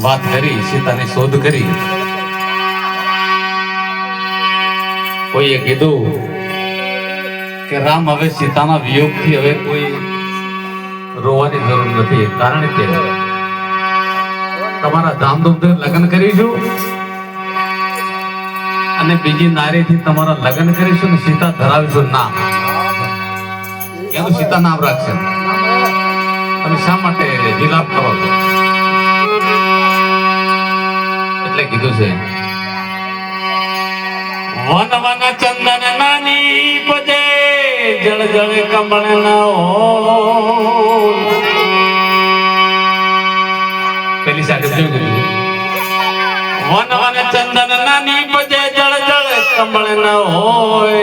વાત કરી, સીતાની શોધ કરી. કોઈએ કીધું કે રામ હવે સીતાના વિયોગથી હવે કોઈ રોવાની જરૂર નથી, કારણ કે તમારા ધામધૂમથી લગ્ન કરીશું અને બીજી નારીથી તમારા લગ્ન કરીશું ને સીતા ધરાવીશું નામ, એનું સીતા નામ રાખશે. તમે શા માટે વિલાપ કરો છો? એટલે કીધું છે વન વન ચંદન નાની પજે જળ જળ કમળ ના હો. પેલી સાથે જોયું વન વન ચંદન નાની પજે જળ જળ કમળ ના હોય.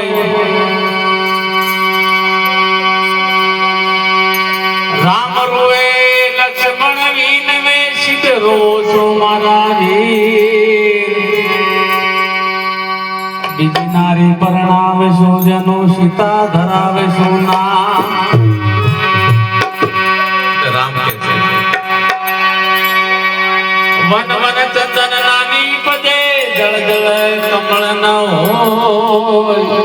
રામ રોએ લક્ષ્મણ વિનવે સિદ્ધ રોજો મારા બીજી નારી પરણાવે સૂર્યનો સીતા ધરાવે સોના. રામ કે છે વન વન ચંદન નાની પજે જળ જળ કમળ ન હોય.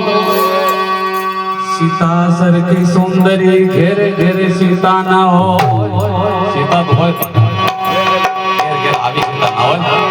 સીતા સરખી સુંદરી ઘેરે ઘેરે સીતા ના હોય. સીતા તો હોય ઘેર ઘેર આવી સીતા ના હોય.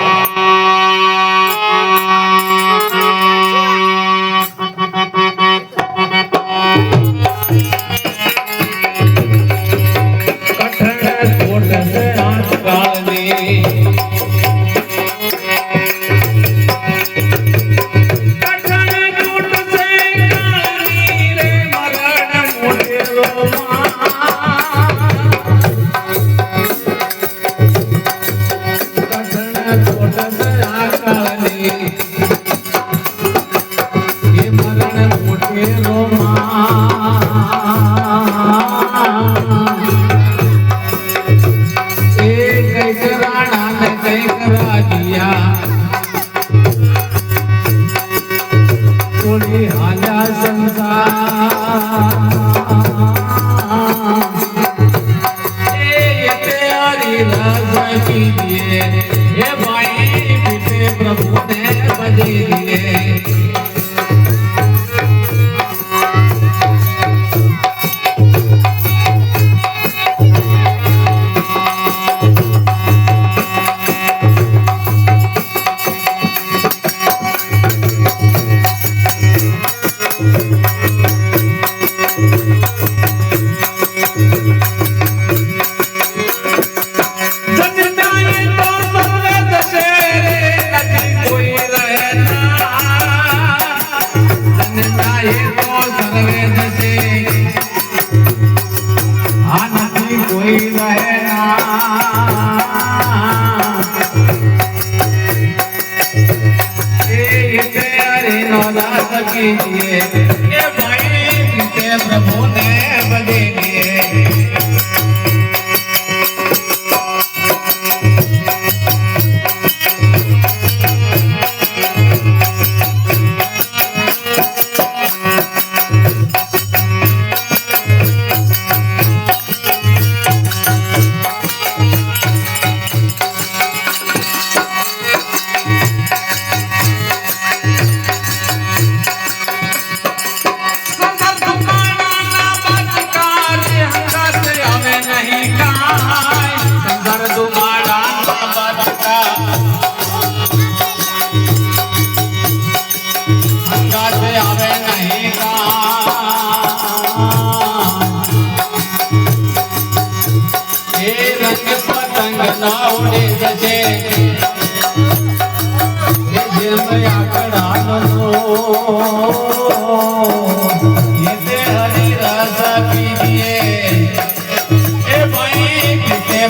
प्रभु ने बदे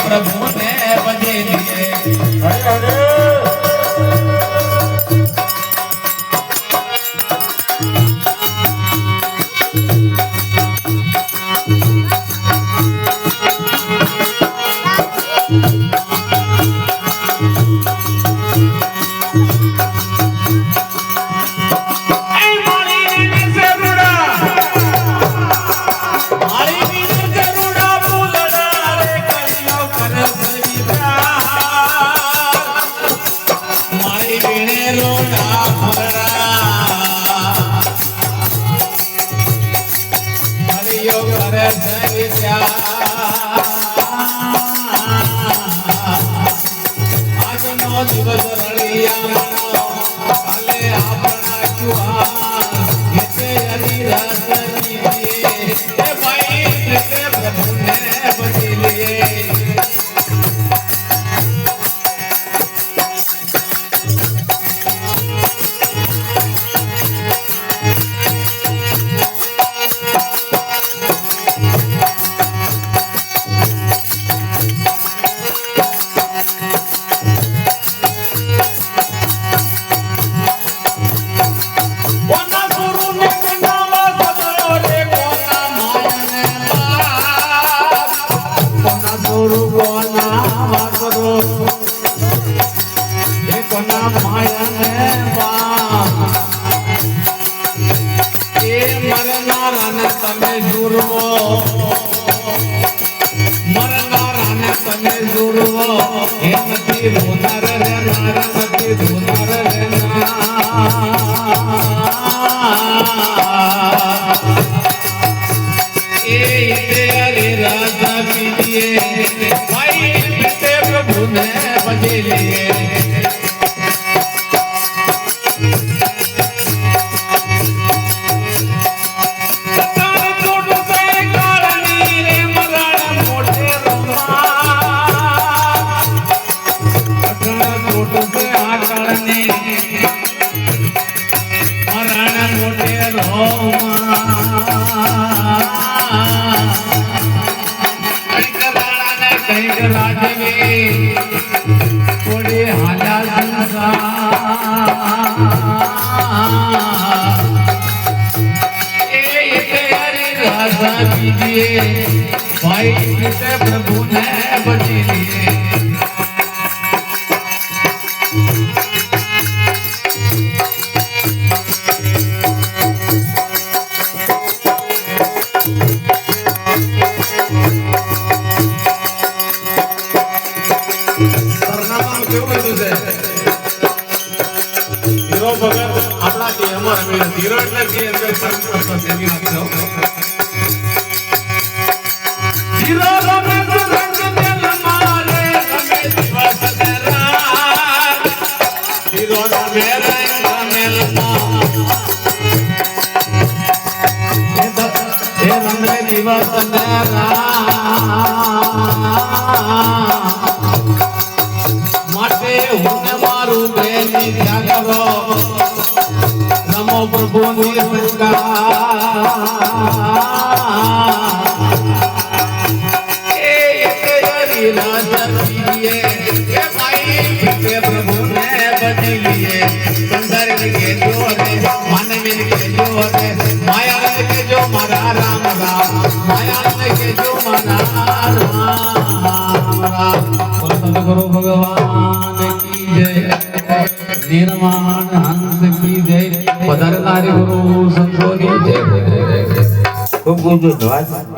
प्रभु ने बजे दिए। આજનો દિવસ રળિયા કાલે આપણા જુવાન એટલે હરિદાસ જીએ એ ભાઈ તે પ્રભુને ભજી લીએ प्रभु ने बजे लिए भाई किसे प्रभु ने बची लिए हीरो એટલે કે અંદર સંસ્કૃત દેવી નાખ્યો हीरो रमेश रंग दिल मारे रमेश वसरा हीरो रमेश रमेल हे रमे दिवस मेरा माटे हुन मारू बेनी क्या करो नमो प्रभु निरंकार प्रभु ने बदल लिए संसार के जो है मन में के जो है माया के जो मरा राम राम माया के जो मरा राम राम सतगुरु भगवान की जय निर्वाण हंस की जय पधारनारे गुरु संतों की जय खूब खूब धन्यवाद।